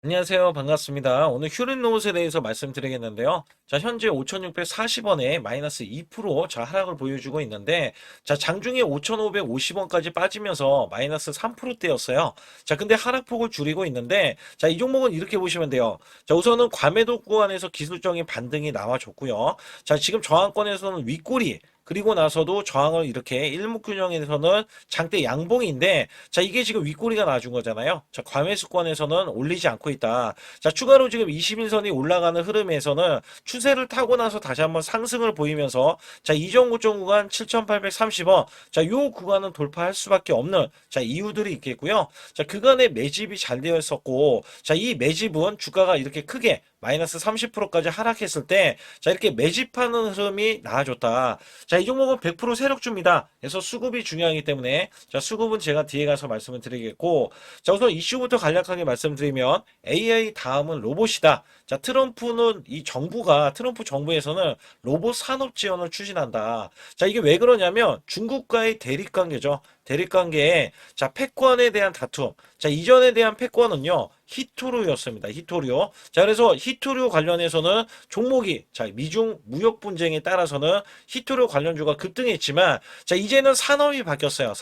안녕하세요. 반갑습니다. 오늘 휴린로봇에 대해서 말씀드리겠는데요. 자, 현재 5,640원에 마이너스 2% 자, 하락을 보여주고 있는데, 자, 장중에 5,550원까지 빠지면서 마이너스 3%대였어요. 자, 근데 하락폭을 줄이고 있는데, 자, 이 종목은 이렇게 보시면 돼요. 자, 우선은 과매도 구간에서 기술적인 반등이 나와줬고요. 자, 지금 저항권에서는 윗꼬리, 그리고 나서도 저항을 이렇게 일목균형에서는 장대 양봉인데, 자, 이게 지금 윗꼬리가 나준 거잖아요. 자, 과매수권에서는 올리지 않고 있다. 자, 추가로 지금 21선이 올라가는 흐름에서는 추세를 타고 나서 다시 한번 상승을 보이면서, 자, 이전 고점 구간 7,830원. 자, 요 구간은 돌파할 수밖에 없는, 자, 이유들이 있겠고요. 자, 그간에 매집이 잘 되어 있었고, 자, 이 매집은 주가가 이렇게 크게 마이너스 30%까지 하락했을 때, 자, 이렇게 매집하는 흐름이 나아졌다. 자, 이 종목은 100% 세력주입니다. 그래서 수급이 중요하기 때문에, 자, 수급은 제가 뒤에 가서 말씀을 드리겠고, 자, 우선 이슈부터 간략하게 말씀드리면, AI 다음은 로봇이다. 자, 트럼프 정부에서는 로봇 산업 지원을 추진한다. 자, 이게 왜 그러냐면, 중국과의 대립 관계죠. 대립 관계에, 자, 패권에 대한 다툼. 자, 이전에 대한 패권은요, 히토류였습니다. 히토류. 자, 그래서 히토류 관련해서는 종목이, 자, 미중 무역 분쟁에 따라서는 히토류 관련주가 급등했지만, 자, 이제는 산업이 바뀌었어요.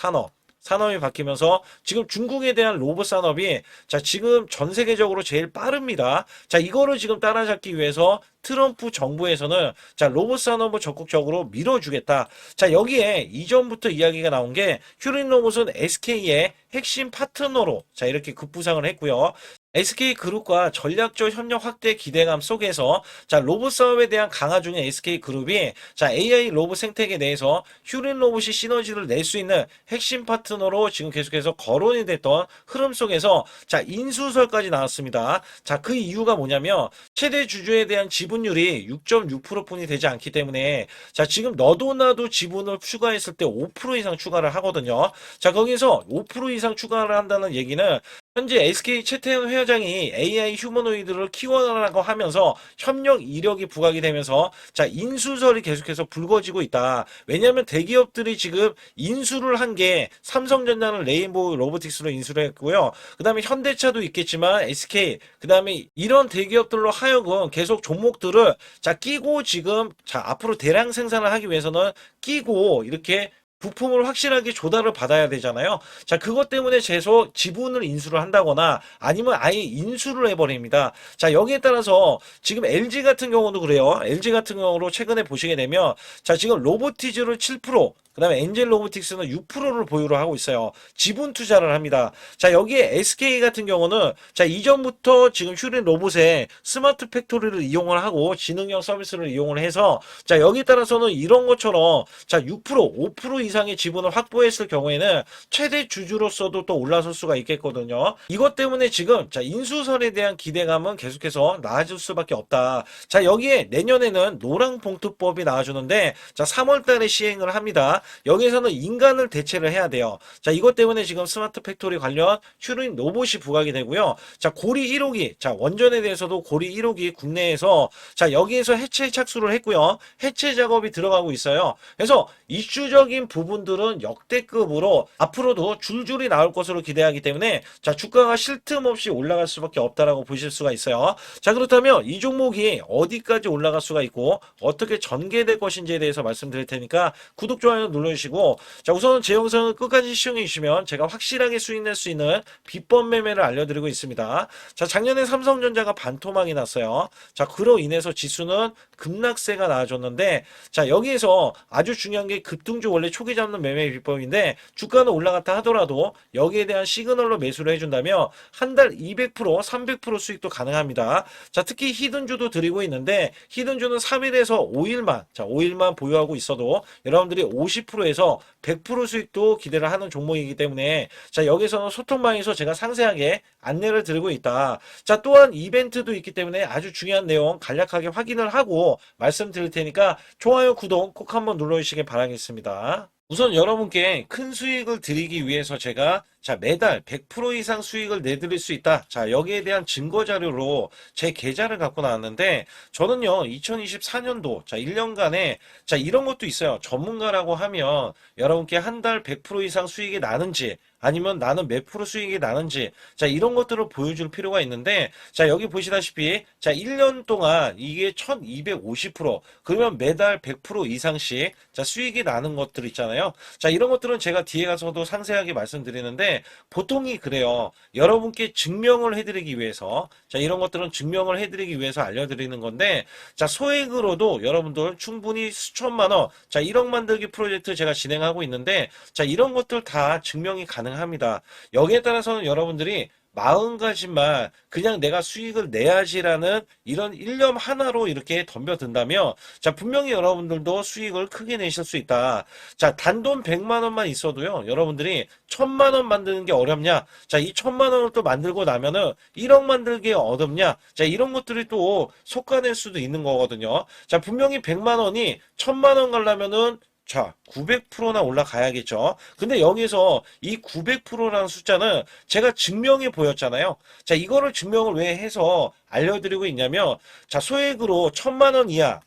산업이 바뀌면서 지금 중국에 대한 로봇 산업이, 자, 지금 전 세계적으로 제일 빠릅니다. 자, 이거를 지금 따라잡기 위해서 트럼프 정부에서는, 자, 로봇 산업을 적극적으로 밀어주겠다. 자, 여기에 이전부터 이야기가 나온 게 휴린 로봇은 SK의 핵심 파트너로, 자, 이렇게 급부상을 했고요. SK그룹과 전략적 협력 확대 기대감 속에서, 자, 로봇 사업에 대한 강화 중인 SK그룹이, 자, AI 로봇 생태계 내에서 휴린 로봇이 시너지를 낼 수 있는 핵심 파트너로 지금 계속해서 거론이 됐던 흐름 속에서, 자, 인수설까지 나왔습니다. 자, 그 이유가 뭐냐면 최대 주주에 대한 지분율이 6.6%뿐이 되지 않기 때문에, 자, 지금 너도 나도 지분을 추가했을 때 5% 이상 추가를 하거든요. 자, 거기서 5% 이상 추가를 한다는 얘기는 현재 SK 최태원 회장이 AI 휴머노이드를 키워나가고 하면서 협력 이력이 부각이 되면서, 자, 인수설이 계속해서 불거지고 있다. 왜냐하면 대기업들이 지금 인수를 한 게 삼성전자는 레인보우 로보틱스로 인수를 했고요. 그 다음에 현대차도 있겠지만 SK, 그 다음에 이런 대기업들로 하여금 계속 종목들을, 자, 끼고 지금, 자, 앞으로 대량 생산을 하기 위해서는 끼고 이렇게 부품을 확실하게 조달을 받아야 되잖아요. 자, 그것 때문에 최소 지분을 인수를 한다거나 아니면 아예 인수를 해버립니다. 자, 여기에 따라서 지금 LG 같은 경우도 그래요. LG 같은 경우로 최근에 보시게 되면, 자, 지금 로보티즈를 7%, 그 다음에 엔젤 로보틱스는 6%를 보유를 하고 있어요. 지분 투자를 합니다. 자, 여기에 SK 같은 경우는, 자, 이전부터 지금 휴린 로봇에 스마트 팩토리를 이용을 하고 지능형 서비스를 이용을 해서, 자, 여기에 따라서는 이런 것처럼, 자, 6%, 5% 이상의 지분을 확보했을 경우에는 최대 주주로서도 또 올라설 수가 있겠거든요. 이것 때문에 지금, 자, 인수설에 대한 기대감은 계속해서 나아질 수밖에 없다. 자, 여기에 내년에는 노랑봉투법이 나와주는데, 자, 3월 달에 시행을 합니다. 여기에서는 인간을 대체를 해야 돼요. 자, 이것 때문에 지금 스마트 팩토리 관련 휴린 로봇이 부각이 되고요. 자, 고리 1호기, 자, 원전에 대해서도 고리 1호기 국내에서, 자, 여기에서 해체 착수를 했고요. 해체 작업이 들어가고 있어요. 그래서 이슈적인 부분들은 역대급으로 앞으로도 줄줄이 나올 것으로 기대하기 때문에, 자, 주가가 쉴 틈 없이 올라갈 수밖에 없다라고 보실 수가 있어요. 자, 그렇다면 이 종목이 어디까지 올라갈 수가 있고 어떻게 전개될 것인지에 대해서 말씀드릴 테니까 구독, 좋아요 눌러주시고, 자, 우선 제 영상을 끝까지 시청해 주시면 제가 확실하게 수익 낼 수 있는 비법 매매를 알려드리고 있습니다. 자, 작년에 삼성전자가 반토막이 났어요. 자, 그로 인해서 지수는 급락세가 나와줬는데, 자, 여기에서 아주 중요한 게 급등주 원래 초기 잡는 매매 비법인데, 주가는 올라갔다 하더라도 여기에 대한 시그널로 매수를 해준다면 한 달 200%, 300% 수익도 가능합니다. 자, 특히 히든주도 드리고 있는데, 히든주는 3일에서 5일만, 자, 5일만 보유하고 있어도 여러분들이 50%에서 100% 수익도 기대를 하는 종목이기 때문에, 자, 여기서는 소통방에서 제가 상세하게 안내를 드리고 있다. 자, 또한 이벤트도 있기 때문에 아주 중요한 내용 간략하게 확인을 하고 말씀드릴 테니까 좋아요, 구독 꼭 한번 눌러주시길 바라겠습니다. 우선 여러분께 큰 수익을 드리기 위해서 제가, 자, 매달 100% 이상 수익을 내드릴 수 있다. 자, 여기에 대한 증거 자료로 제 계좌를 갖고 나왔는데, 저는요, 2024년도, 자, 1년간에, 자, 이런 것도 있어요. 전문가라고 하면 여러분께 한 달 100% 이상 수익이 나는지, 아니면 나는 몇 프로 수익이 나는지, 자, 이런 것들을 보여줄 필요가 있는데, 자, 여기 보시다시피, 자, 1년 동안 이게 1250%, 그러면 매달 100% 이상씩, 자, 수익이 나는 것들 있잖아요. 자, 이런 것들은 제가 뒤에 가서도 상세하게 말씀드리는데, 보통이 그래요. 여러분께 증명을 해드리기 위해서, 자, 이런 것들은 증명을 해드리기 위해서 알려드리는 건데, 자, 소액으로도 여러분들 충분히 수천만 원, 자, 1억 만들기 프로젝트 제가 진행하고 있는데, 자, 이런 것들 다 증명이 가능합니다. 여기에 따라서는 여러분들이 마음가짐만 그냥 내가 수익을 내야지라는 이런 일념 하나로 이렇게 덤벼든다면, 자, 분명히 여러분들도 수익을 크게 내실 수 있다. 자, 단돈 100만 원만 있어도요, 여러분들이 1000만 원 만드는 게 어렵냐? 자, 이 1000만 원을 또 만들고 나면은 1억 만들기 어렵냐? 자, 이런 것들이 또 속아낼 수도 있는 거거든요. 자, 분명히 100만 원이 1000만 원 가려면은 자, 900%나 올라가야겠죠. 근데 여기서 이 900%라는 숫자는 제가 증명해 보였잖아요. 자, 이거를 증명을 왜 해서 알려드리고 있냐면, 자, 소액으로 1000만 원 이하,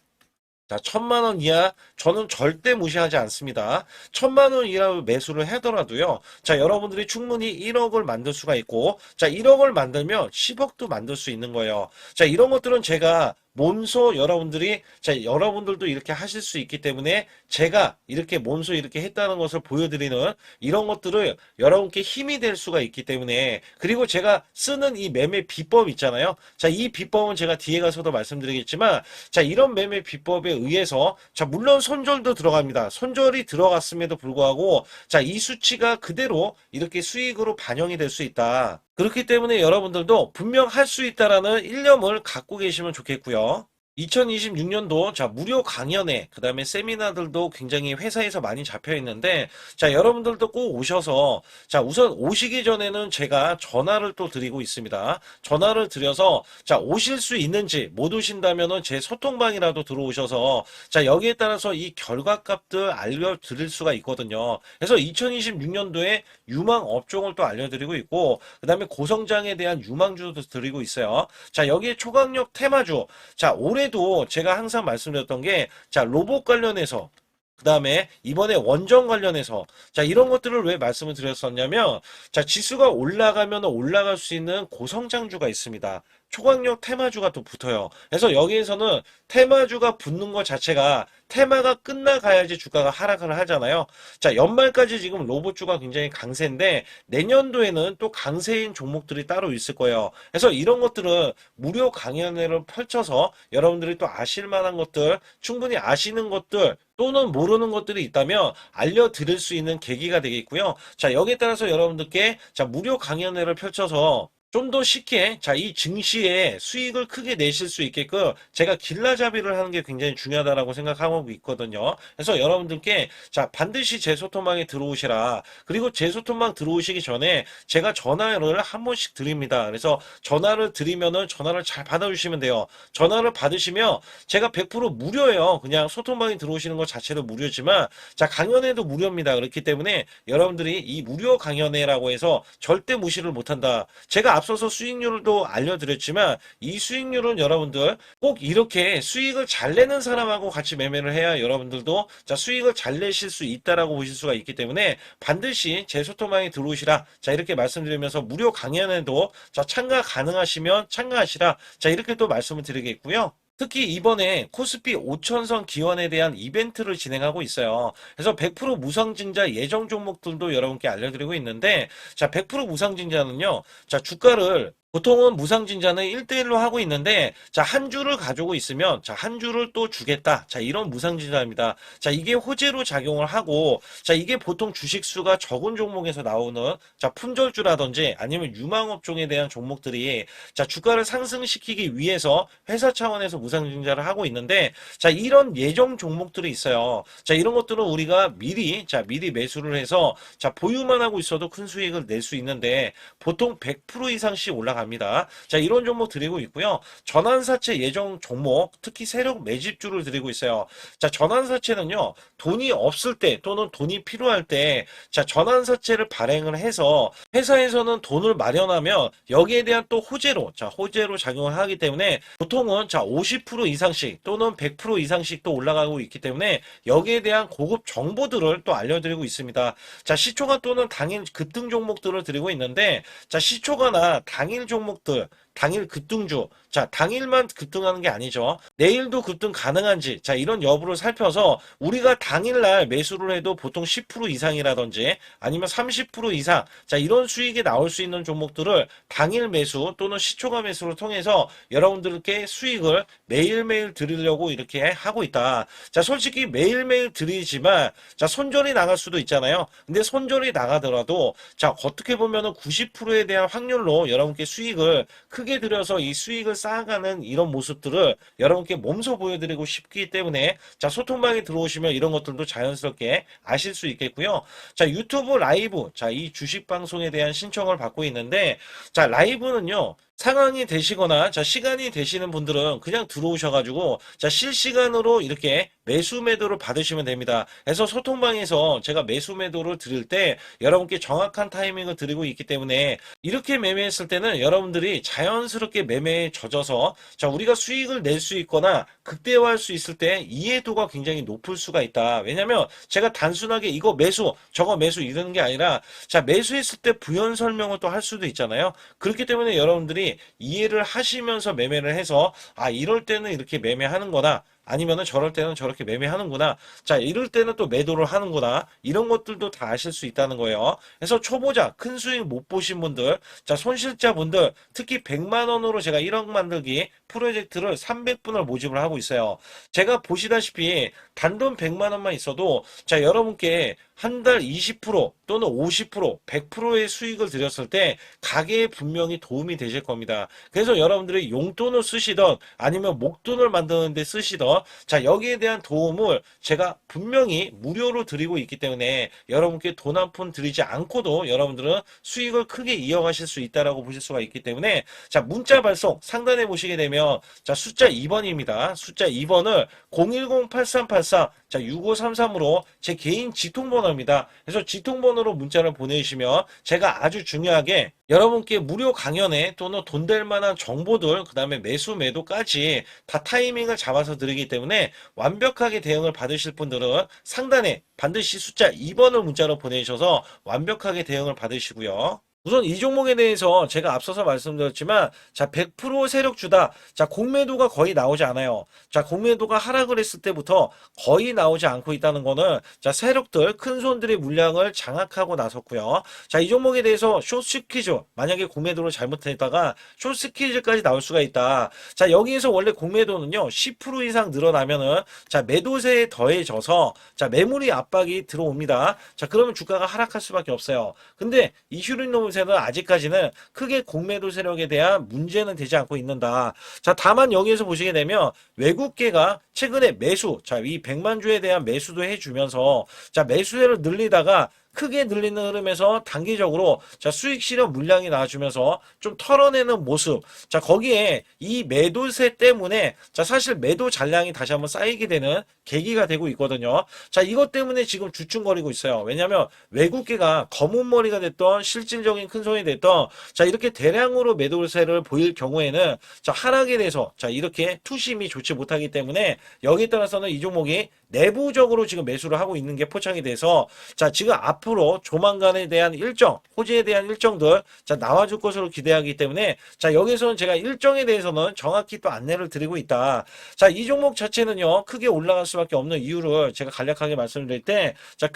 자, 1000만 원 이하 저는 절대 무시하지 않습니다. 1000만 원 이하 매수를 하더라도요. 자, 여러분들이 충분히 1억을 만들 수가 있고, 자, 1억을 만들면 10억도 만들 수 있는 거예요. 자, 이런 것들은 제가 몸소 여러분들이, 자, 여러분들도 이렇게 하실 수 있기 때문에 제가 이렇게 몸소 이렇게 했다는 것을 보여드리는 이런 것들을 여러분께 힘이 될 수가 있기 때문에, 그리고 제가 쓰는 이 매매 비법 있잖아요. 자, 이 비법은 제가 뒤에 가서도 말씀드리겠지만, 자, 이런 매매 비법에 의해서, 자, 물론 손절도 들어갑니다. 손절이 들어갔음에도 불구하고, 자, 이 수치가 그대로 이렇게 수익으로 반영이 될 수 있다. 그렇기 때문에 여러분들도 분명 할 수 있다라는 일념을 갖고 계시면 좋겠고요. 2026년도 자, 무료 강연회, 그 다음에 세미나들도 굉장히 회사에서 많이 잡혀 있는데, 자, 여러분들도 꼭 오셔서, 자, 우선 오시기 전에는 제가 전화를 또 드리고 있습니다. 전화를 드려서, 자, 오실 수 있는지, 못 오신다면은 제 소통방이라도 들어오셔서, 자, 여기에 따라서 이 결과값들 알려드릴 수가 있거든요. 그래서 2026년도에 유망 업종을 또 알려드리고 있고, 그 다음에 고성장에 대한 유망주도 드리고 있어요. 자, 여기에 초강력 테마주, 자, 올해도 제가 항상 말씀드렸던 게, 자, 로봇 관련해서, 그 다음에 이번에 원전 관련해서, 자, 이런 것들을 왜 말씀을 드렸었냐면, 자, 지수가 올라가면 올라갈 수 있는 고성장주가 있습니다. 초강력 테마주가 또 붙어요. 그래서 여기에서는 테마주가 붙는 것 자체가, 테마가 끝나가야지 주가가 하락을 하잖아요. 자, 연말까지 지금 로봇주가 굉장히 강세인데, 내년도에는 또 강세인 종목들이 따로 있을 거예요. 그래서 이런 것들은 무료 강연회를 펼쳐서 여러분들이 또 아실 만한 것들, 충분히 아시는 것들, 또는 모르는 것들이 있다면 알려드릴 수 있는 계기가 되겠고요. 자, 여기에 따라서 여러분들께, 자, 무료 강연회를 펼쳐서 좀 더 쉽게, 자, 이 증시에 수익을 크게 내실 수 있게끔 제가 길라잡이를 하는 게 굉장히 중요하다라고 생각하고 있거든요. 그래서 여러분들께, 자, 반드시 제 소통방에 들어오시라. 그리고 제 소통방 들어오시기 전에 제가 전화를 한 번씩 드립니다. 그래서 전화를 드리면은 전화를 잘 받아주시면 돼요. 전화를 받으시면 제가 100% 무료예요. 그냥 소통방에 들어오시는 것 자체도 무료지만, 자, 강연회도 무료입니다. 그렇기 때문에 여러분들이 이 무료 강연회라고 해서 절대 무시를 못한다. 제가 앞서서 수익률도 알려드렸지만, 이 수익률은 여러분들 꼭 이렇게 수익을 잘 내는 사람하고 같이 매매를 해야 여러분들도, 자, 수익을 잘 내실 수 있다라고 보실 수가 있기 때문에 반드시 제 소통방에 들어오시라. 자, 이렇게 말씀드리면서 무료 강연에도, 자, 참가 가능하시면 참가하시라. 자, 이렇게 또 말씀을 드리겠고요. 특히 이번에 코스피 5천선 기원에 대한 이벤트를 진행하고 있어요. 그래서 100% 무상증자 예정 종목들도 여러분께 알려드리고 있는데, 자, 100% 무상증자는요, 자, 주가를 보통은 무상증자는 1대1로 하고 있는데, 자, 한 주를 가지고 있으면, 자, 한 주를 또 주겠다. 자, 이런 무상증자입니다. 자, 이게 호재로 작용을 하고, 자, 이게 보통 주식수가 적은 종목에서 나오는, 자, 품절주라든지 아니면 유망업종에 대한 종목들이, 자, 주가를 상승시키기 위해서 회사 차원에서 무상증자를 하고 있는데, 자, 이런 예정 종목들이 있어요. 자, 이런 것들은 우리가 미리, 자, 미리 매수를 해서, 자, 보유만 하고 있어도 큰 수익을 낼 수 있는데, 보통 100% 이상씩 올라갑니다. 갑니다. 자, 이런 종목 드리고 있고요. 전환사채 예정 종목, 특히 세력 매집주를 드리고 있어요. 자, 전환사채는요, 돈이 없을 때 또는 돈이 필요할 때, 자, 전환사채를 발행을 해서 회사에서는 돈을 마련하면 여기에 대한 또 호재로, 자, 호재로 작용을 하기 때문에 보통은 자, 50% 이상씩 또는 100% 이상씩 또 올라가고 있기 때문에 여기에 대한 고급 정보들을 또 알려드리고 있습니다. 자, 시초가 또는 당일 급등 종목들을 드리고 있는데, 자, 시초가나 당일 종목들, 당일 급등주, 자, 당일만 급등하는 게 아니죠. 내일도 급등 가능한지, 자, 이런 여부를 살펴서 우리가 당일날 매수를 해도 보통 10% 이상이라든지 아니면 30% 이상, 자, 이런 수익이 나올 수 있는 종목들을 당일 매수 또는 시초가 매수를 통해서 여러분들께 수익을 매일매일 드리려고 이렇게 하고 있다. 자, 솔직히 매일매일 드리지만, 자, 손절이 나갈 수도 있잖아요. 근데 손절이 나가더라도, 자, 어떻게 보면은 90%에 대한 확률로 여러분께 수익을 크게 들여서 이 수익을 쌓아가는 이런 모습들을 여러분께 몸소 보여드리고 싶기 때문에, 자, 소통방에 들어오시면 이런 것들도 자연스럽게 아실 수 있겠고요. 자, 유튜브 라이브, 자, 이 주식 방송에 대한 신청을 받고 있는데, 자, 라이브는요, 상황이 되시거나, 자, 시간이 되시는 분들은 그냥 들어오셔가지고, 자, 실시간으로 이렇게 매수 매도를 받으시면 됩니다. 그래서 소통방에서 제가 매수 매도를 드릴 때 여러분께 정확한 타이밍을 드리고 있기 때문에 이렇게 매매했을 때는 여러분들이 자연스럽게 매매에 젖어서, 자, 우리가 수익을 낼 수 있거나 극대화할 수 있을 때 이해도가 굉장히 높을 수가 있다. 왜냐면 제가 단순하게 이거 매수, 저거 매수 이러는 게 아니라, 자, 매수했을 때 부연 설명을 또 할 수도 있잖아요. 그렇기 때문에 여러분들이 이해를 하시면서 매매를 해서, 아, 이럴 때는 이렇게 매매하는 거다. 아니면은 저럴 때는 저렇게 매매하는구나. 자, 이럴 때는 또 매도를 하는구나. 이런 것들도 다 아실 수 있다는 거예요. 그래서 초보자, 큰 수익 못 보신 분들, 자, 손실자분들, 특히 100만 원으로 제가 1억 만들기 프로젝트를 300분을 모집을 하고 있어요. 제가 보시다시피 단돈 100만 원만 있어도, 자, 여러분께 한 달 20% 또는 50%, 100%의 수익을 드렸을 때 가게에 분명히 도움이 되실 겁니다. 그래서 여러분들이 용돈을 쓰시던 아니면 목돈을 만드는 데 쓰시던, 자, 여기에 대한 도움을 제가 분명히 무료로 드리고 있기 때문에 여러분께 돈 한 푼 드리지 않고도 여러분들은 수익을 크게 이어가실 수 있다라고 보실 수가 있기 때문에, 자, 문자 발송 상단에 보시게 되면, 자, 숫자 2번입니다. 숫자 2번을 010-8384, 자, 6533으로 제 개인 직통번호입니다. 그래서 직통번호로 문자를 보내주시면 제가 아주 중요하게 여러분께 무료 강연에 또는 돈 될 만한 정보들, 그 다음에 매수 매도까지 다 타이밍을 잡아서 드리기 때문에 완벽하게 대응을 받으실 분들은 상단에 반드시 숫자 2번을 문자로 보내주셔서 완벽하게 대응을 받으시고요. 우선 이 종목에 대해서 제가 앞서서 말씀드렸지만, 자, 100% 세력주다. 자, 공매도가 거의 나오지 않아요. 자, 공매도가 하락을 했을 때부터 거의 나오지 않고 있다는 거는, 자, 세력들, 큰 손들의 물량을 장악하고 나섰고요. 자, 이 종목에 대해서 숏스퀴즈, 만약에 공매도를 잘못했다가 숏스퀴즈까지 나올 수가 있다. 자, 여기에서 원래 공매도는요, 10% 이상 늘어나면은, 자, 매도세에 더해져서, 자, 매물이 압박이 들어옵니다. 자, 그러면 주가가 하락할 수밖에 없어요. 근데 이 휴린노무 는 아직까지는 크게 공매도 세력에 대한 문제는 되지 않고 있는다. 자, 다만 여기에서 보시게 되면 외국계가 최근에 매수, 자, 이 100만 주에 대한 매수도 해주면서, 자, 매수세를 늘리다가 크게 늘리는 흐름에서 단기적으로, 자, 수익 실현 물량이 나와주면서 좀 털어내는 모습. 자, 거기에 이 매도세 때문에, 자, 사실 매도 잔량이 다시 한번 쌓이게 되는 계기가 되고 있거든요. 자, 이것 때문에 지금 주춤거리고 있어요. 왜냐하면 외국계가 검은 머리가 됐던 실질적인 큰 손이 됐던, 자, 이렇게 대량으로 매도세를 보일 경우에는, 자, 하락에 대해서, 자, 이렇게 투심이 좋지 못하기 때문에 여기에 따라서는 이 종목이 내부적으로 지금 매수를 하고 있는 게 포착이 돼서, 자, 지금 앞으로 조만간에 대한 일정, 호재에 대한 일정들, 자, 나와줄 것으로 기대하기 때문에, 자, 여기서는 제가 일정에 대해서는 정확히 또 안내를 드리고 있다. 자, 이 종목 자체는요, 크게 올라갈 수밖에 없는 이유를 제가 간략하게 말씀드릴 때, 자,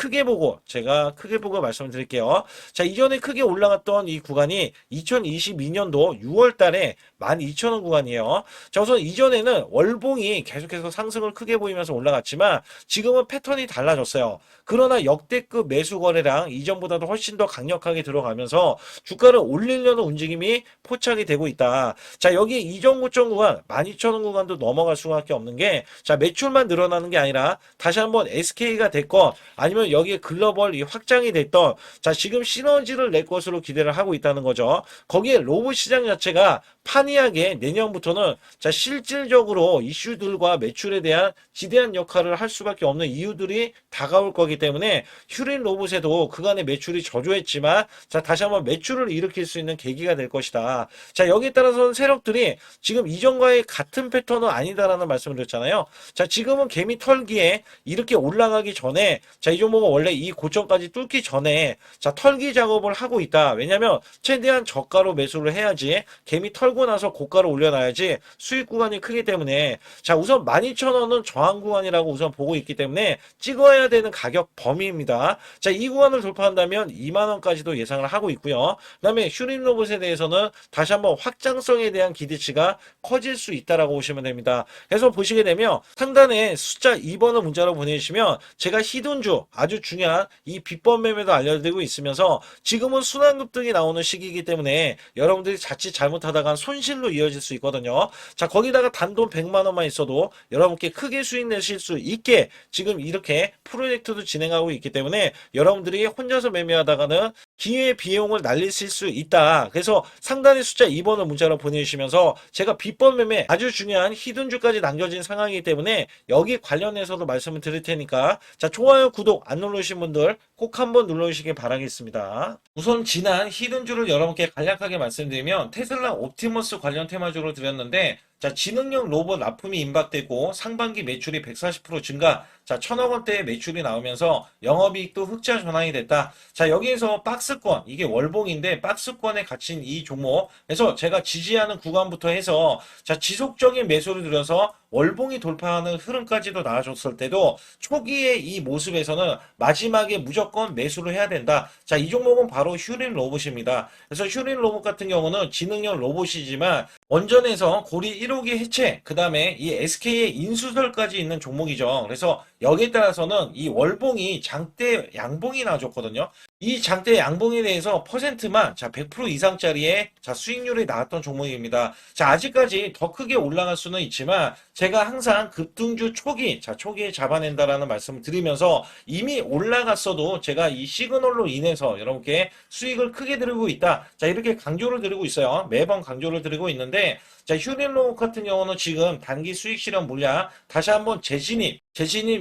제가 크게 보고 말씀을 드릴게요. 자, 이전에 크게 올라갔던 이 구간이 2022년도 6월 달에 12,000원 구간이에요. 자, 우선 이전에는 월봉이 계속해서 상승을 크게 보이면서 올라갔지만, 있지만 지금은 패턴이 달라졌어요. 그러나 역대급 매수 거래량 이전보다도 훨씬 더 강력하게 들어가면서 주가를 올리려는 움직임이 포착이 되고 있다. 자, 여기 이전 고점 구간 12,000원 구간도 넘어갈 수밖에 없는 게, 자, 매출만 늘어나는 게 아니라 다시 한번 SK가 됐건 아니면 여기에 글로벌이 확장이 됐던, 자, 지금 시너지를 낼 것으로 기대를 하고 있다는 거죠. 거기에 로봇 시장 자체가 판이하게 내년부터는, 자, 실질적으로 이슈들과 매출에 대한 지대한 역할을 할 수밖에 없는 이유들이 다가올 거기 때문에 휴린 로봇에도 그간의 매출이 저조했지만, 자, 다시 한번 매출을 일으킬 수 있는 계기가 될 것이다. 자, 여기에 따라서는 세력들이 지금 이전과의 같은 패턴은 아니다라는 말씀을 드렸잖아요. 자, 지금은 개미 털기에 이렇게 올라가기 전에, 자, 이 종목은 원래 이 고점까지 뚫기 전에, 자, 털기 작업을 하고 있다. 왜냐면 최대한 저가로 매수를 해야지, 개미 털고 나서 고가로 올려놔야지 수익 구간이 크기 때문에, 자, 우선 12,000원은 저항 구간이라고 우선 보고 있기 때문에 찍어야 되는 가격 범위입니다. 자, 이 구간을 돌파한다면 2만원까지도 예상을 하고 있고요. 그 다음에 휴린 로봇에 대해서는 다시 한번 확장성에 대한 기대치가 커질 수 있다라고 보시면 됩니다. 그래서 보시게 되면 상단에 숫자 2번을 문자로 보내주시면 제가 히든주 아주 중요한 이 비법 매매도 알려드리고 있으면서 지금은 순환급등이 나오는 시기이기 때문에 여러분들이 자칫 잘못하다가 손실로 이어질 수 있거든요. 자, 거기다가 단돈 100만원만 있어도 여러분께 크게 수익 내실 수 있게 지금 이렇게 프로젝트도 진행하고 있기 때문에 여러분들이 혼자서 매매하다가는 기회 비용을 날리실 수 있다. 그래서 상단의 숫자 2번을 문자로 보내주시면서 제가 비법 매매 아주 중요한 히든주까지 남겨진 상황이기 때문에 여기 관련해서도 말씀을 드릴 테니까, 자, 좋아요, 구독 안 누르신 분들 꼭 한번 눌러주시기 바라겠습니다. 우선 지난 히든주를 여러분께 간략하게 말씀드리면 테슬라 옵티머스 관련 테마주로 드렸는데, 자, 지능형 로봇 납품이 임박되고 상반기 매출이 140% 증가, 자, 1,000억 원대의 매출이 나오면서 영업이익도 흑자 전환이 됐다. 자, 여기에서 박스권, 이게 월봉인데 박스권에 갇힌 이 종목, 그래서 제가 지지하는 구간부터 해서, 자, 지속적인 매수를 들여서 월봉이 돌파하는 흐름까지도 나와줬을 때도 초기의 이 모습에서는 마지막에 무조건 매수를 해야 된다. 자, 이 종목은 바로 휴린 로봇입니다. 그래서 휴린 로봇 같은 경우는 지능형 로봇이지만 원전에서 고리 1호기 해체, 그 다음에 이 SK의 인수설까지 있는 종목이죠. 그래서 여기에 따라서는 이 월봉이 장대 양봉이 나와줬거든요. 이 장대 양봉에 대해서 퍼센트만, 자, 100% 이상짜리의, 자, 수익률이 나왔던 종목입니다. 자, 아직까지 더 크게 올라갈 수는 있지만 제가 항상 급등주 초기, 자, 초기에 잡아낸다라는 말씀을 드리면서 이미 올라갔어도 제가 이 시그널로 인해서 여러분께 수익을 크게 드리고 있다. 자, 이렇게 강조를 드리고 있어요. 매번 강조를 드리고 있는데, 자, 휴린로봇 같은 경우는 지금 단기 수익 실현 물량 다시 한번 재진입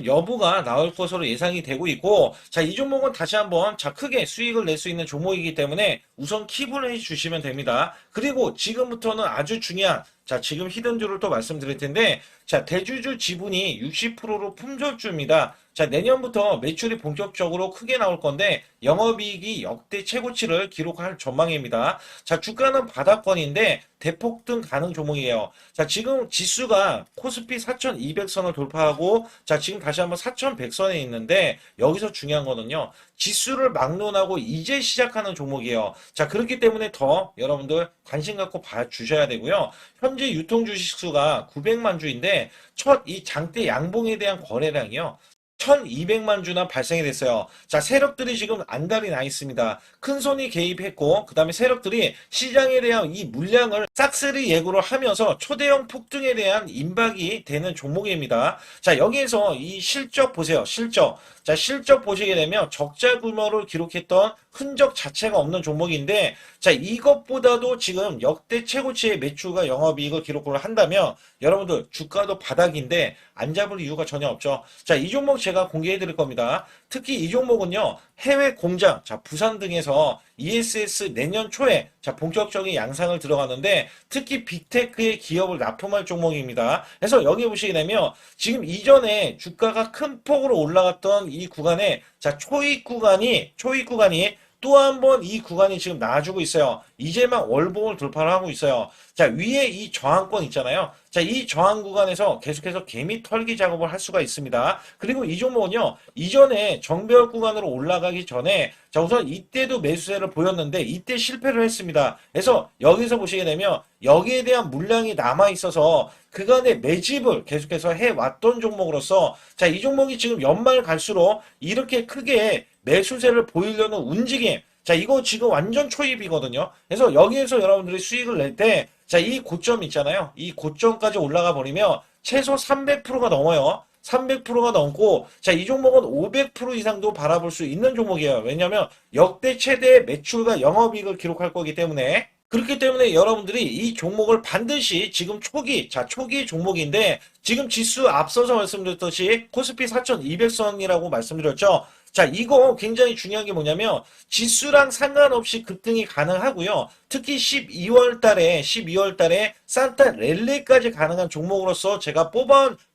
여부가 나올 것으로 예상이 되고 있고, 자, 이 종목은 다시 한번, 자, 크게 수익을 낼 수 있는 종목이기 때문에 우선 킵을 해 주시면 됩니다. 그리고 지금부터는 아주 중요한, 자, 지금 히든주를 또 말씀드릴 텐데, 자, 대주주 지분이 60%로 품절주입니다. 자, 내년부터 매출이 본격적으로 크게 나올 건데 영업이익이 역대 최고치를 기록할 전망입니다. 자, 주가는 바닥권인데 대폭등 가능 종목이에요. 자, 지금 지수가 코스피 4,200선을 돌파하고, 자, 지금 다시 한번 4,100선에 있는데 여기서 중요한 거는요, 지수를 막론하고 이제 시작하는 종목이에요. 자, 그렇기 때문에 더 여러분들 관심 갖고 봐주셔야 되고요. 현재 유통 주식수가 900만 주인데 첫 이 장대 양봉에 대한 거래량이요, 1,200만 주나 발생이 됐어요. 자, 세력들이 지금 안달이 나 있습니다. 큰손이 개입했고, 그 다음에 세력들이 시장에 대한 이 물량을 싹쓸이 예고를 하면서 초대형 폭등에 대한 임박이 되는 종목입니다. 자, 여기에서 이 실적 보세요. 실적. 자, 실적 보시게 되면 적자 규모를 기록했던 흔적 자체가 없는 종목인데, 자, 이것보다도 지금 역대 최고치의 매출과 영업이익을 기록을 한다면 여러분들 주가도 바닥인데 안 잡을 이유가 전혀 없죠. 자, 이 종목 제가 공개해 드릴 겁니다. 특히 이 종목은요, 해외 공장, 자, 부산 등에서 ESS 내년 초에, 자, 본격적인 양상을 들어가는데 특히 빅테크의 기업을 납품할 종목입니다. 그래서 여기 보시게 되면 지금 이전에 주가가 큰 폭으로 올라갔던 이 구간에, 자, 초입 구간이 또 한 번 이 구간이 지금 나와주고 있어요. 이제 막 월봉을 돌파를 하고 있어요. 자, 위에 이 저항권 있잖아요. 자, 이 저항 구간에서 계속해서 개미 털기 작업을 할 수가 있습니다. 그리고 이 종목은요, 이전에 정배열 구간으로 올라가기 전에, 자, 우선 이때도 매수세를 보였는데, 이때 실패를 했습니다. 그래서 여기서 보시게 되면, 여기에 대한 물량이 남아있어서, 그간의 매집을 계속해서 해왔던 종목으로서, 자, 이 종목이 지금 연말 갈수록 이렇게 크게 매수세를 보이려는 움직임, 자, 이거 지금 완전 초입이거든요. 그래서 여기에서 여러분들이 수익을 낼 때, 자, 이 고점 있잖아요. 이 고점까지 올라가 버리면 최소 300%가 넘어요. 300%가 넘고, 자, 이 종목은 500% 이상도 바라볼 수 있는 종목이에요. 왜냐하면 역대 최대 매출과 영업이익을 기록할 거기 때문에. 그렇기 때문에 여러분들이 이 종목을 반드시 지금 초기, 자, 초기 종목인데, 지금 지수 앞서서 말씀드렸듯이 코스피 4200선이라고 말씀드렸죠. 자, 이거 굉장히 중요한 게 뭐냐면 지수랑 상관없이 급등이 가능하고요. 특히 12월 달에 산타 랠리까지 가능한 종목으로서 제가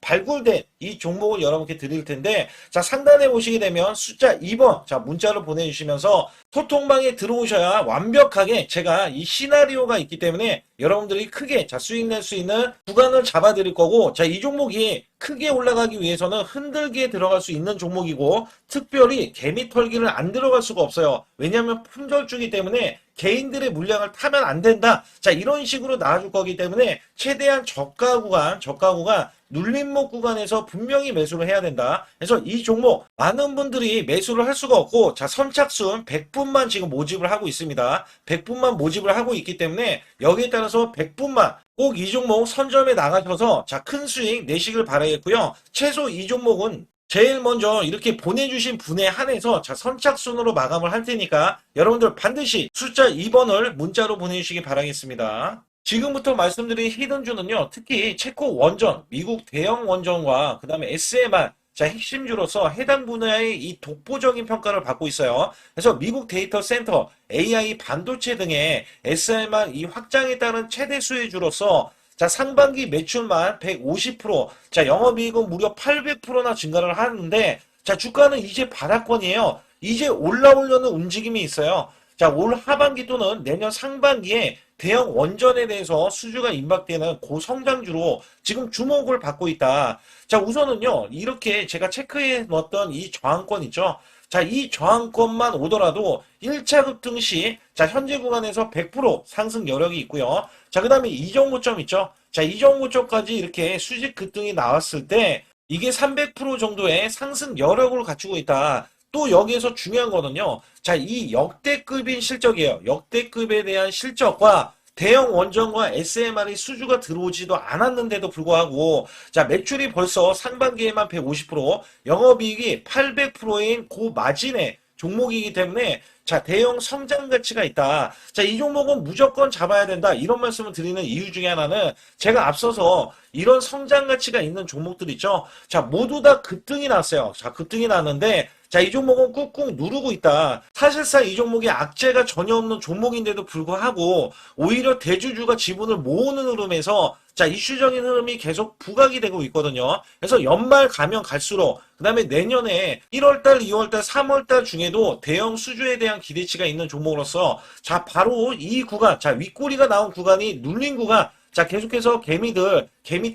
발굴된 이 종목을 여러분께 드릴 텐데, 자, 상단에 보시게 되면 숫자 2번, 자, 문자로 보내주시면서 소통방에 들어오셔야 완벽하게 제가 이 시나리오가 있기 때문에 여러분들이 크게, 자, 수익 낼 수 있는 구간을 잡아 드릴 거고, 자, 이 종목이 크게 올라가기 위해서는 흔들기에 들어갈 수 있는 종목이고, 특별히 개미 털기를 안 들어갈 수가 없어요. 왜냐하면 품절주기 때문에 개인들의 물량을 타면 안 된다. 자, 이런 식으로 나와줄 거기 때문에 최대한 저가 구간 눌림목 구간에서 분명히 매수를 해야 된다. 그래서 이 종목 많은 분들이 매수를 할 수가 없고, 자, 선착순 100분만 지금 모집을 하고 있습니다. 100분만 모집을 하고 있기 때문에 여기에 따라서 100분만 꼭 이 종목 선점에 나가셔서, 자, 큰 수익 내시길 바라겠고요. 최소 이 종목은 제일 먼저 이렇게 보내주신 분에 한해서, 자, 선착순으로 마감을 할 테니까 여러분들 반드시 숫자 2번을 문자로 보내주시기 바라겠습니다. 지금부터 말씀드린 히든주는요, 특히 체코 원전, 미국 대형 원전과 그 다음에 SMR, 자, 핵심주로서 해당 분야의 이 독보적인 평가를 받고 있어요. 그래서 미국 데이터 센터, AI 반도체 등의 SMR 이 확장에 따른 최대 수혜주로서, 자, 상반기 매출만 150%, 자, 영업이익은 무려 800%나 증가를 하는데, 자, 주가는 이제 바닥권이에요. 이제 올라오려는 움직임이 있어요. 자, 올 하반기 또는 내년 상반기에 대형 원전에 대해서 수주가 임박되는 고성장주로 지금 주목을 받고 있다. 자, 우선은요, 이렇게 제가 체크해 놓았던 이 저항권 있죠. 자, 이 저항권만 오더라도 1차 급등 시, 자, 현재 구간에서 100% 상승 여력이 있고요. 자, 그 다음에 이전 고점 있죠. 자, 이전 고점까지 이렇게 수직 급등이 나왔을 때 이게 300% 정도의 상승 여력을 갖추고 있다. 또 여기에서 중요한 거는요. 자, 이 역대급인 실적이에요. 역대급에 대한 실적과 대형 원전과 SMR이 수주가 들어오지도 않았는데도 불구하고, 자, 매출이 벌써 상반기에만 150%, 영업이익이 800%인 고마진의 종목이기 때문에, 자, 대형 성장 가치가 있다. 자, 이 종목은 무조건 잡아야 된다. 이런 말씀을 드리는 이유 중에 하나는 제가 앞서서 이런 성장 가치가 있는 종목들 있죠. 자, 모두 다 급등이 났어요. 자, 급등이 났는데, 자, 이 종목은 꾹꾹 누르고 있다. 사실상 이 종목이 악재가 전혀 없는 종목인데도 불구하고 오히려 대주주가 지분을 모으는 흐름에서, 자, 이슈적인 흐름이 계속 부각이 되고 있거든요. 그래서 연말 가면 갈수록, 그 다음에 내년에 1월달, 2월달, 3월달 중에도 대형 수주에 대한 기대치가 있는 종목으로서, 자, 바로 이 구간, 자, 윗꼬리가 나온 구간이 눌린 구간, 자, 계속해서 개미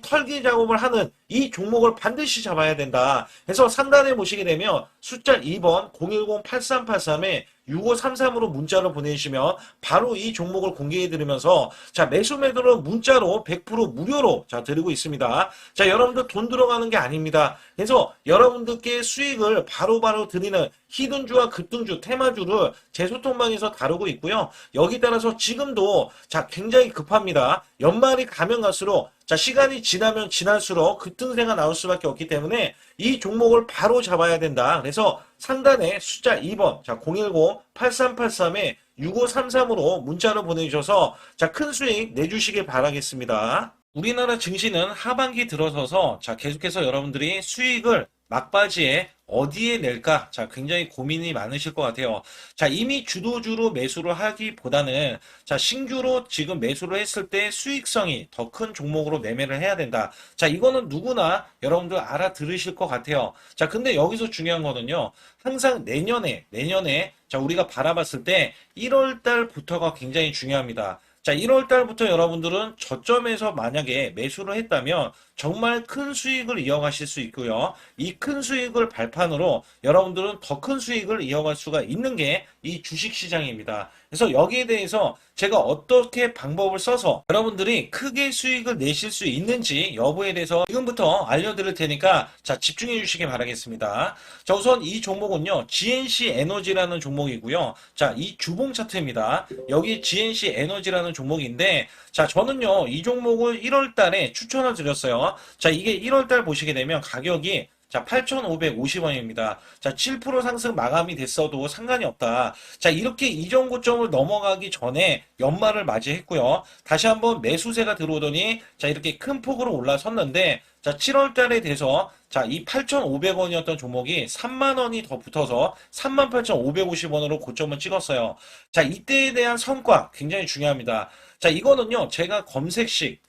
털기 작업을 하는 이 종목을 반드시 잡아야 된다. 그래서 상단에 보시게 되면 숫자 2번 010-8383에 6533으로 문자로 보내주시면 바로 이 종목을 공개해드리면서, 자, 매수 매도는 문자로 100% 무료로, 자, 드리고 있습니다. 자, 여러분들 돈 들어가는 게 아닙니다. 그래서 여러분들께 수익을 바로바로 드리는 히든주와 급등주, 테마주를 제 소통방에서 다루고 있고요. 여기 따라서 지금도, 자, 굉장히 급합니다. 연말이 가면 갈수록, 자, 시간이 지나면 지날수록 급등세가 나올 수밖에 없기 때문에 이 종목을 바로 잡아야 된다. 그래서 상단에 숫자 2번, 자, 010-8383에 6533으로 문자로 보내주셔서, 자, 큰 수익 내주시길 바라겠습니다. 우리나라 증시는 하반기 들어서서, 자, 계속해서 여러분들이 수익을 막바지에 어디에 낼까? 자, 굉장히 고민이 많으실 것 같아요. 자, 이미 주도주로 매수를 하기보다는 자, 신규로 지금 매수를 했을 때 수익성이 더 큰 종목으로 매매를 해야 된다. 자, 이거는 누구나 여러분들 알아들으실 것 같아요. 자, 근데 여기서 중요한 거는요. 항상 내년에 자, 우리가 바라봤을 때 1월 달부터가 굉장히 중요합니다. 자, 1월 달부터 여러분들은 저점에서 만약에 매수를 했다면 정말 큰 수익을 이어가실 수 있고요. 이 큰 수익을 발판으로 여러분들은 더 큰 수익을 이어갈 수가 있는 게 이 주식 시장입니다. 그래서 여기에 대해서 제가 어떻게 방법을 써서 여러분들이 크게 수익을 내실 수 있는지 여부에 대해서 지금부터 알려드릴 테니까 자, 집중해 주시기 바라겠습니다. 자, 우선 이 종목은요, GNC 에너지라는 종목이고요. 자, 이 주봉 차트입니다. 여기 GNC 에너지라는 종목인데, 자, 저는요, 이 종목을 1월 달에 추천을 드렸어요. 자, 이게 1월 달 보시게 되면 가격이 자, 8,550원입니다. 자, 7% 상승 마감이 됐어도 상관이 없다. 자, 이렇게 이전 고점을 넘어가기 전에 연말을 맞이했고요. 다시 한번 매수세가 들어오더니 자, 이렇게 큰 폭으로 올라섰는데 자, 7월 달에 돼서 자, 이 8,500원이었던 종목이 3만 원이 더 붙어서 38,550원으로 고점을 찍었어요. 자, 이때에 대한 성과 굉장히 중요합니다. 자, 이거는요, 제가 검색식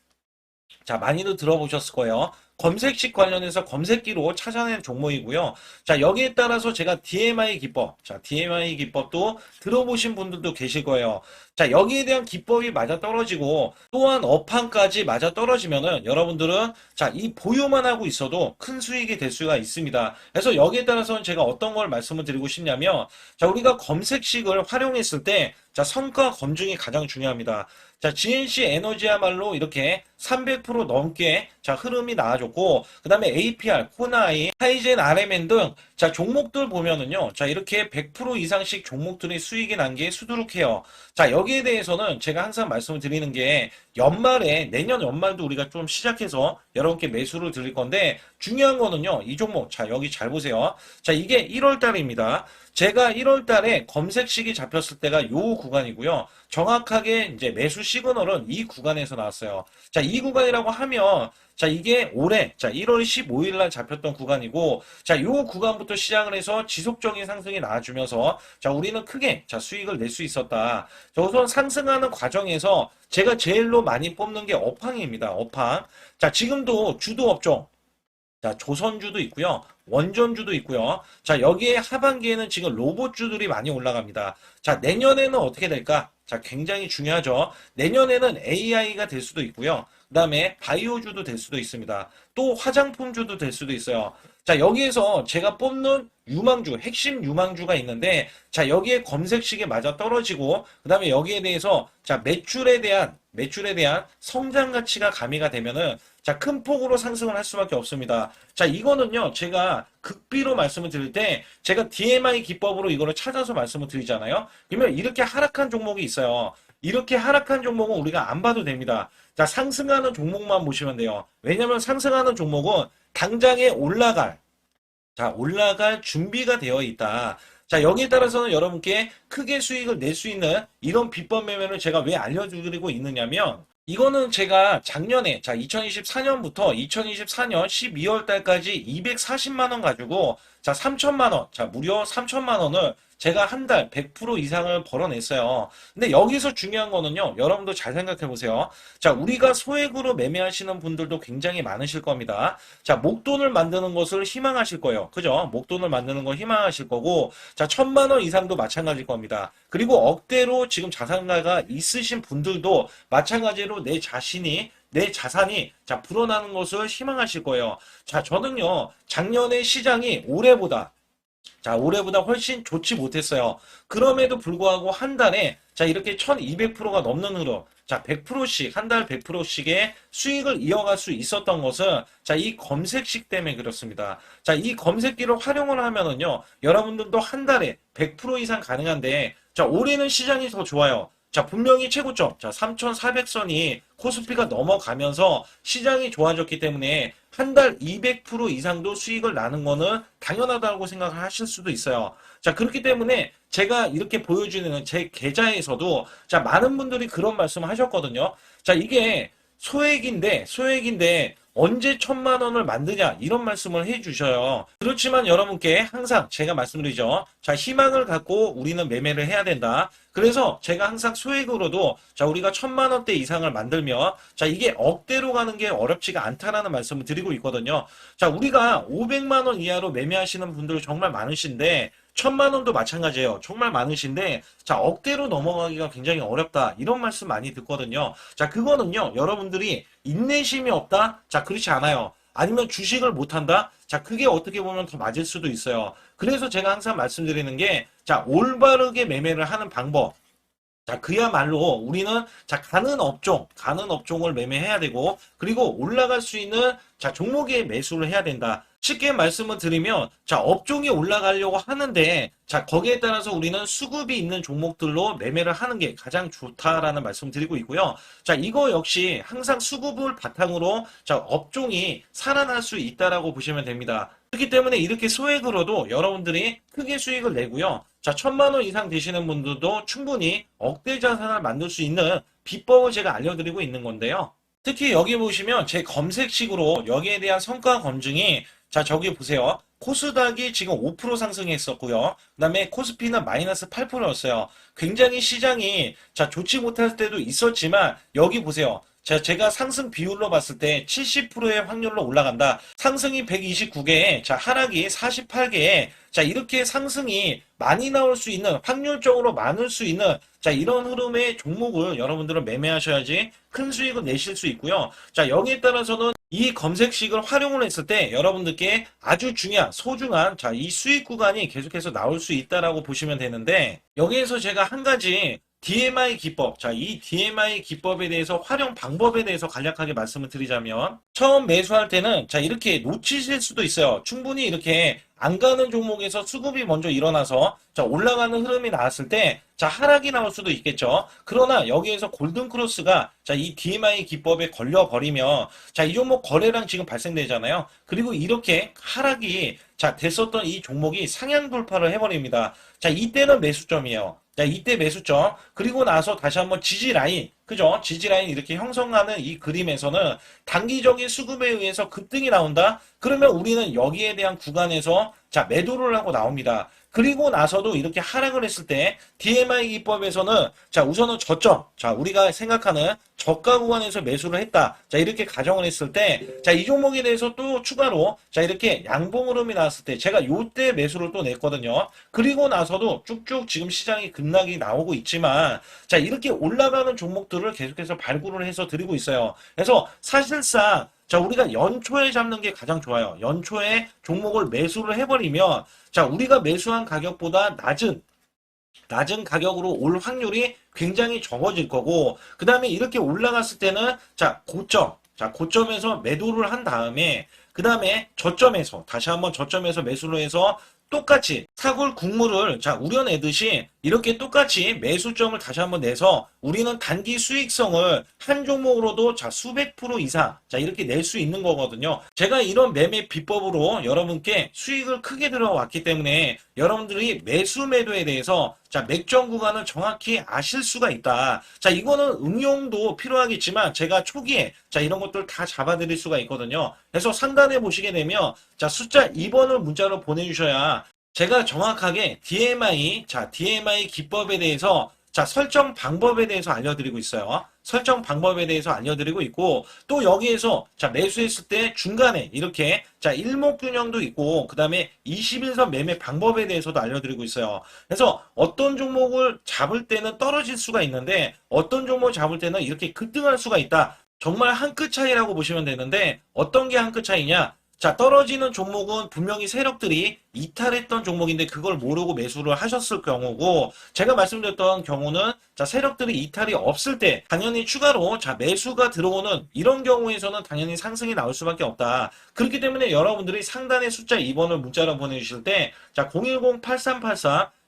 자, 많이들 들어보셨을 거예요. 검색식 관련해서 검색기로 찾아낸 종목이고요. 자, 여기에 따라서 제가 DMI 기법, 자, DMI 기법도 들어보신 분들도 계실 거예요. 자, 여기에 대한 기법이 맞아 떨어지고 또한 업황까지 맞아 떨어지면은 여러분들은 자, 이 보유만 하고 있어도 큰 수익이 될 수가 있습니다. 그래서 여기에 따라서는 제가 어떤 걸 말씀을 드리고 싶냐면 자, 우리가 검색식을 활용했을 때 자, 성과 검증이 가장 중요합니다. 자, GNC 에너지야말로 이렇게 300% 넘게 자, 흐름이 나와줬고, 그 다음에 APR, 코나이, 하이젠, RMN 등 자, 종목들 보면은요. 자, 이렇게 100% 이상씩 종목들이 수익이 난 게 수두룩해요. 자, 여기에 대해서는 제가 항상 말씀을 드리는 게 연말에 내년 연말도 우리가 좀 시작해서 여러분께 매수를 드릴 건데 중요한 거는요. 이 종목 자, 여기 잘 보세요. 자, 이게 1월 달입니다. 제가 1월 달에 검색식이 잡혔을 때가 요 구간이고요. 정확하게 이제 매수 시그널은 이 구간에서 나왔어요. 자, 이 구간이라고 하면 자, 이게 올해 자, 1월 15일 날 잡혔던 구간이고 자, 요 구간부터 시작을 해서 지속적인 상승이 나와주면서 자, 우리는 크게 자, 수익을 낼 수 있었다. 자, 우선 상승하는 과정에서 제가 제일로 많이 뽑는 게 업황입니다. 업황. 자, 지금도 주도 업종 자, 조선주도 있고요. 원전주도 있고요. 자, 여기에 하반기에는 지금 로봇주들이 많이 올라갑니다. 자, 내년에는 어떻게 될까? 자, 굉장히 중요하죠. 내년에는 AI가 될 수도 있고요. 그 다음에 바이오주도 될 수도 있습니다. 또 화장품주도 될 수도 있어요. 자, 여기에서 제가 뽑는 유망주, 핵심 유망주가 있는데, 자, 여기에 검색식에 맞아 떨어지고, 그 다음에 여기에 대해서, 자, 매출에 대한 성장 가치가 가미가 되면은, 자, 큰 폭으로 상승을 할 수밖에 없습니다. 자, 이거는요, 제가 극비로 말씀을 드릴 때, 제가 DMI 기법으로 이거를 찾아서 말씀을 드리잖아요. 그러면 이렇게 하락한 종목이 있어요. 이렇게 하락한 종목은 우리가 안 봐도 됩니다. 자, 상승하는 종목만 보시면 돼요. 왜냐면 상승하는 종목은 당장에 올라갈 준비가 되어 있다. 자, 여기에 따라서는 여러분께 크게 수익을 낼 수 있는 이런 비법 매매를 제가 왜 알려드리고 있느냐면, 이거는 제가 작년에, 자, 2024년부터 2024년 12월 달까지 240만 원 가지고, 자, 3천만 원, 자, 무려 3천만 원을 제가 한 달 100% 이상을 벌어냈어요. 근데 여기서 중요한 거는요, 여러분도 잘 생각해 보세요. 자, 우리가 소액으로 매매하시는 분들도 굉장히 많으실 겁니다. 자, 목돈을 만드는 것을 희망하실 거예요. 그죠? 목돈을 만드는 걸 희망하실 거고, 자, 1,000만 원 이상도 마찬가지일 겁니다. 그리고 억대로 지금 자산가가 있으신 분들도 마찬가지로 내 자산이 자 불어나는 것을 희망하실 거예요. 자, 저는요 작년에 시장이 올해보다 훨씬 좋지 못했어요. 그럼에도 불구하고 한 달에 자 이렇게 1200%가 넘는 흐름, 자 100%씩 한 달 100%씩의 수익을 이어갈 수 있었던 것은 자 이 검색식 때문에 그렇습니다. 자, 이 검색기를 활용을 하면은요 여러분들도 한 달에 100% 이상 가능한데 자 올해는 시장이 더 좋아요. 자, 분명히 최고점, 자, 3,400선이 코스피가 넘어가면서 시장이 좋아졌기 때문에 한 달 200% 이상도 수익을 나는 거는 당연하다고 생각을 하실 수도 있어요. 자, 그렇기 때문에 제가 이렇게 보여주는 제 계좌에서도 자, 많은 분들이 그런 말씀을 하셨거든요. 자, 이게 소액인데 언제 1,000만 원을 만드냐 이런 말씀을 해주셔요. 그렇지만 여러분께 항상 제가 말씀드리죠. 자, 희망을 갖고 우리는 매매를 해야 된다. 그래서 제가 항상 소액으로도 자, 우리가 1,000만 원대 이상을 만들면 자, 이게 억대로 가는 게 어렵지가 않다라는 말씀을 드리고 있거든요. 자, 우리가 500만 원 이하로 매매하시는 분들 정말 많으신데 1,000만 원도 마찬가지예요. 정말 많으신데 자, 억대로 넘어가기가 굉장히 어렵다. 이런 말씀 많이 듣거든요. 자, 그거는요. 여러분들이 인내심이 없다? 자, 그렇지 않아요. 아니면 주식을 못한다? 자, 그게 어떻게 보면 더 맞을 수도 있어요. 그래서 제가 항상 말씀드리는 게 자, 올바르게 매매를 하는 방법. 자, 그야말로 우리는 자, 가는 업종을 매매해야 되고, 그리고 올라갈 수 있는 자, 종목에 매수를 해야 된다. 쉽게 말씀을 드리면, 자, 업종이 올라가려고 하는데, 자, 거기에 따라서 우리는 수급이 있는 종목들로 매매를 하는 게 가장 좋다라는 말씀을 드리고 있고요. 자, 이거 역시 항상 수급을 바탕으로 자, 업종이 살아날 수 있다라고 보시면 됩니다. 그렇기 때문에 이렇게 소액으로도 여러분들이 크게 수익을 내고요. 자, 1,000만 원 이상 되시는 분들도 충분히 억대 자산을 만들 수 있는 비법을 제가 알려드리고 있는 건데요. 특히 여기 보시면 제 검색식으로 여기에 대한 성과 검증이 자, 저기 보세요. 코스닥이 지금 5% 상승했었고요. 그 다음에 코스피는 마이너스 8%였어요. 굉장히 시장이 자, 좋지 못할 때도 있었지만 여기 보세요. 자, 제가 상승 비율로 봤을 때 70%의 확률로 올라간다. 상승이 129개에, 자, 하락이 48개에, 자, 이렇게 상승이 많이 나올 수 있는, 확률적으로 많을 수 있는, 자, 이런 흐름의 종목을 여러분들은 매매하셔야지 큰 수익을 내실 수 있고요. 자, 여기에 따라서는 이 검색식을 활용을 했을 때 여러분들께 아주 중요한, 소중한, 자, 이 수익 구간이 계속해서 나올 수 있다라고 보시면 되는데, 여기에서 제가 한 가지 DMI 기법. 자, 이 DMI 기법에 대해서 활용 방법에 대해서 간략하게 말씀을 드리자면 처음 매수할 때는 자, 이렇게 놓치실 수도 있어요. 충분히 이렇게 안 가는 종목에서 수급이 먼저 일어나서 자, 올라가는 흐름이 나왔을 때 자, 하락이 나올 수도 있겠죠. 그러나 여기에서 골든 크로스가 자, 이 DMI 기법에 걸려 버리면 자, 이 종목 거래량 지금 발생되잖아요. 그리고 이렇게 하락이 자, 됐었던 이 종목이 상향 돌파를 해버립니다. 자, 이때는 매수점이에요. 자, 이때 매수점. 그리고 나서 다시 한번 지지 라인. 그죠? 지지 라인 이렇게 형성하는 이 그림에서는 단기적인 수급에 의해서 급등이 나온다? 그러면 우리는 여기에 대한 구간에서 자, 매도를 하고 나옵니다. 그리고 나서도 이렇게 하락을 했을 때 DMI 기법에서는 자, 우선은 저점. 자, 우리가 생각하는 저가 구간에서 매수를 했다. 자, 이렇게 가정을 했을 때 자, 이 종목에 대해서 또 추가로 자, 이렇게 양봉 흐름이 나왔을 때 제가 요때 매수를 또 냈거든요. 그리고 나서도 쭉쭉 지금 시장이 급락이 나오고 있지만 자, 이렇게 올라가는 종목들을 계속해서 발굴을 해서 드리고 있어요. 그래서 사실상 자, 우리가 연초에 잡는 게 가장 좋아요. 연초에 종목을 매수를 해버리면 자, 우리가 매수한 가격보다 낮은 가격으로 올 확률이 굉장히 적어질 거고, 그 다음에 이렇게 올라갔을 때는 자, 고점에서 매도를 한 다음에 그 다음에 저점에서 다시 한번 저점에서 매수를 해서 똑같이 사골 국물을 자, 우려내듯이 이렇게 똑같이 매수점을 다시 한번 내서 우리는 단기 수익성을 한 종목으로도 자, 수백 프로 이상 자, 이렇게 낼 수 있는 거거든요. 제가 이런 매매 비법으로 여러분께 수익을 크게 들어왔기 때문에 여러분들이 매수 매도에 대해서 자, 맥점 구간을 정확히 아실 수가 있다. 자, 이거는 응용도 필요하겠지만 제가 초기에 자, 이런 것들 다 잡아드릴 수가 있거든요. 그래서 상단에 보시게 되면 자, 숫자 2번을 문자로 보내주셔야 제가 정확하게 DMI 기법에 대해서 자, 설정 방법에 대해서 알려드리고 있어요. 설정 방법에 대해서 알려드리고 있고, 또 여기에서 자, 매수했을 때 중간에 이렇게 자, 일목균형도 있고, 그 다음에 21선 매매 방법에 대해서도 알려드리고 있어요. 그래서 어떤 종목을 잡을 때는 떨어질 수가 있는데, 어떤 종목을 잡을 때는 이렇게 급등할 수가 있다. 정말 한 끗 차이라고 보시면 되는데, 어떤 게 한 끗 차이냐? 자, 떨어지는 종목은 분명히 세력들이 이탈했던 종목인데 그걸 모르고 매수를 하셨을 경우고, 제가 말씀드렸던 경우는 자, 세력들이 이탈이 없을 때 당연히 추가로 자, 매수가 들어오는 이런 경우에서는 당연히 상승이 나올 수밖에 없다. 그렇기 때문에 여러분들이 상단에 숫자 2번을 문자로 보내주실 때 자,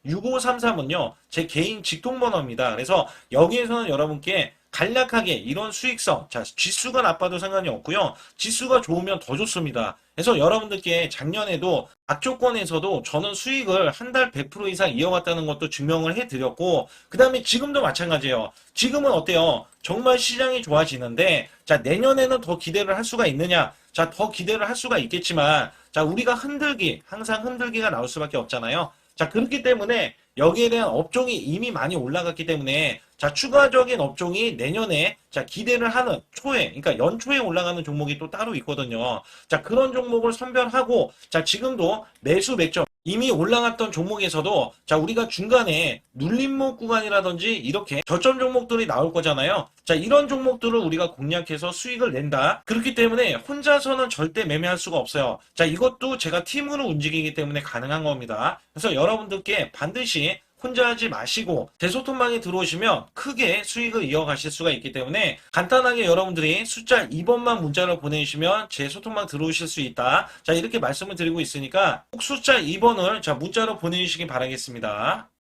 010-8384-6533은요 제 개인 직통번호입니다. 그래서 여기에서는 여러분께 간략하게 이런 수익성, 자, 지수가 나빠도 상관이 없고요. 지수가 좋으면 더 좋습니다. 그래서 여러분들께 작년에도 악조건에서도 저는 수익을 한 달 100% 이상 이어갔다는 것도 증명을 해드렸고, 그 다음에 지금도 마찬가지예요. 지금은 어때요? 정말 시장이 좋아지는데, 자, 내년에는 더 기대를 할 수가 있느냐? 자, 더 기대를 할 수가 있겠지만, 자, 우리가 항상 흔들기가 나올 수밖에 없잖아요. 자, 그렇기 때문에 여기에 대한 업종이 이미 많이 올라갔기 때문에, 자, 추가적인 업종이 내년에, 자, 기대를 하는 그러니까 연초에 올라가는 종목이 또 따로 있거든요. 자, 그런 종목을 선별하고, 자, 지금도 매수 맥점, 이미 올라갔던 종목에서도 자 우리가 중간에 눌림목 구간이라든지 이렇게 저점 종목들이 나올 거잖아요. 자 이런 종목들을 우리가 공략해서 수익을 낸다. 그렇기 때문에 혼자서는 절대 매매할 수가 없어요. 자 이것도 제가 팀으로 움직이기 때문에 가능한 겁니다. 그래서 여러분들께 반드시 혼자 하지 마시고 제 소통방에 들어오시면 크게 수익을 이어가실 수가 있기 때문에 간단하게 여러분들이 숫자 2번만 문자로 보내주시면 제 소통방 들어오실 수 있다. 자 이렇게 말씀을 드리고 있으니까 꼭 숫자 2번을 자 문자로 보내주시기 바라겠습니다.